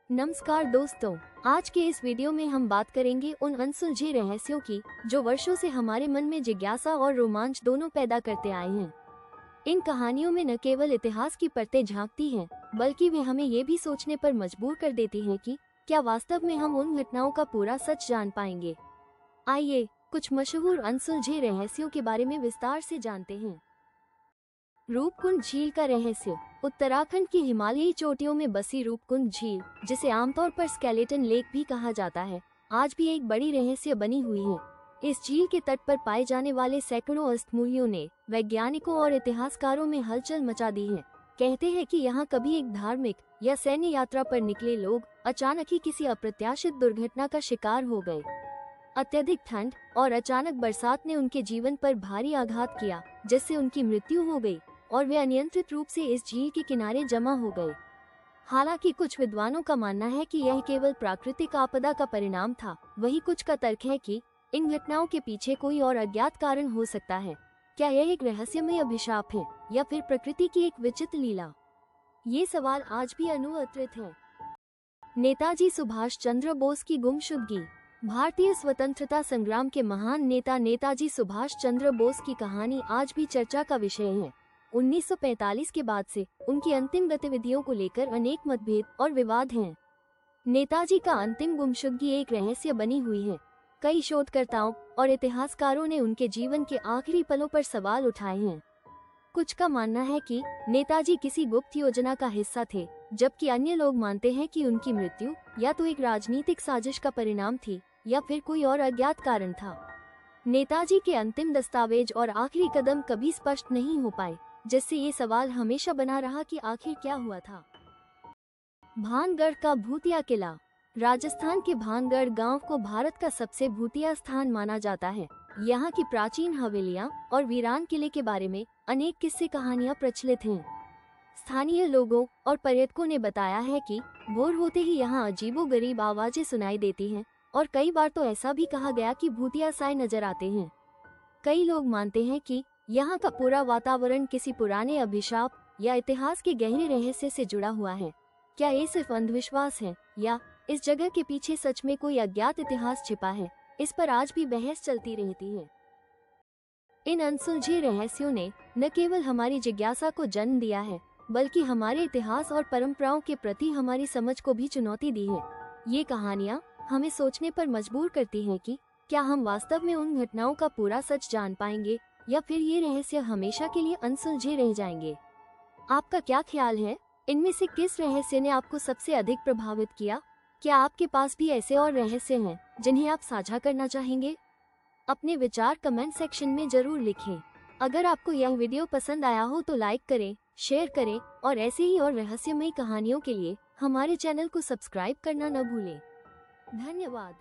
नमस्कार दोस्तों, आज के इस वीडियो में हम बात करेंगे उन अनसुलझे रहस्यों की जो वर्षों से हमारे मन में जिज्ञासा और रोमांच दोनों पैदा करते आए हैं। इन कहानियों में न केवल इतिहास की परतें झांकती हैं, बल्कि वे हमें ये भी सोचने पर मजबूर कर देती हैं कि क्या वास्तव में हम उन घटनाओं का पूरा सच जान पाएंगे। आइए कुछ मशहूर अनसुलझे रहस्यों के बारे में विस्तार से जानते हैं। रूपकुंड झील का रहस्य। उत्तराखंड की हिमालयी चोटियों में बसी रूपकुंड झील, जिसे आमतौर पर स्केलेटन लेक भी कहा जाता है, आज भी एक बड़ी रहस्य बनी हुई है। इस झील के तट पर पाए जाने वाले सैकड़ों अस्थमूलियों ने वैज्ञानिकों और इतिहासकारों में हलचल मचा दी है। कहते हैं कि यहाँ कभी एक धार्मिक या सैन्य यात्रा पर निकले लोग अचानक ही किसी अप्रत्याशित दुर्घटना का शिकार हो गए। अत्यधिक ठंड और अचानक बरसात ने उनके जीवन पर भारी आघात किया, जिससे उनकी मृत्यु हो गई और वे अनियंत्रित रूप से इस झील के किनारे जमा हो गए। हालांकि कुछ विद्वानों का मानना है कि यह केवल प्राकृतिक आपदा का परिणाम था, वहीं कुछ का तर्क है कि इन घटनाओं के पीछे कोई और अज्ञात कारण हो सकता है। क्या यह एक रहस्यमय अभिशाप है या फिर प्रकृति की एक विचित्र लीला? ये सवाल आज भी अनुत्तरित है। नेताजी सुभाष चंद्र बोस की गुमशुदगी। भारतीय स्वतंत्रता संग्राम के महान नेता नेताजी सुभाष चंद्र बोस की कहानी आज भी चर्चा का विषय है। 1945 के बाद से उनकी अंतिम गतिविधियों को लेकर अनेक मतभेद और विवाद हैं। नेताजी का अंतिम गुमशुदगी एक रहस्य बनी हुई है। कई शोधकर्ताओं और इतिहासकारों ने उनके जीवन के आखिरी पलों पर सवाल उठाए हैं। कुछ का मानना है कि नेताजी किसी गुप्त योजना का हिस्सा थे, जबकि अन्य लोग मानते हैं कि उनकी मृत्यु या तो एक राजनीतिक साजिश का परिणाम थी या फिर कोई और अज्ञात कारण था। नेताजी के अंतिम दस्तावेज और आखिरी कदम कभी स्पष्ट नहीं हो पाए, जिससे ये सवाल हमेशा बना रहा कि आखिर क्या हुआ था। भानगढ़ का भूतिया किला। राजस्थान के भानगढ़ गांव को भारत का सबसे भूतिया स्थान माना जाता है। यहाँ की प्राचीन हवेलियाँ और वीरान किले के बारे में अनेक किस्से कहानियाँ प्रचलित हैं। स्थानीय लोगों और पर्यटकों ने बताया है कि भोर होते ही यहाँ अजीबोगरीब आवाजें सुनाई देती हैं और कई बार तो ऐसा भी कहा गया कि भूतिया साए नजर आते हैं। कई लोग मानते हैं कि यहाँ का पूरा वातावरण किसी पुराने अभिशाप या इतिहास के गहरे रहस्य से जुड़ा हुआ है। क्या ये सिर्फ अंधविश्वास है या इस जगह के पीछे सच में कोई अज्ञात इतिहास छिपा है? इस पर आज भी बहस चलती रहती है। इन अनसुलझे रहस्यों ने न केवल हमारी जिज्ञासा को जन्म दिया है, बल्कि हमारे इतिहास और परंपराओं के प्रति हमारी समझ को भी चुनौती दी है। ये कहानियाँ हमें सोचने पर मजबूर करती हैं कि क्या हम वास्तव में उन घटनाओं का पूरा सच जान पाएंगे या फिर ये रहस्य हमेशा के लिए अनसुलझे रह जाएंगे। आपका क्या ख्याल है? इनमें से किस रहस्य ने आपको सबसे अधिक प्रभावित किया? क्या आपके पास भी ऐसे और रहस्य हैं जिन्हें आप साझा करना चाहेंगे? अपने विचार कमेंट सेक्शन में जरूर लिखें। अगर आपको यह वीडियो पसंद आया हो तो लाइक करें, शेयर करें और ऐसे ही और रहस्यमयी कहानियों के लिए हमारे चैनल को सब्सक्राइब करना न भूलें। धन्यवाद।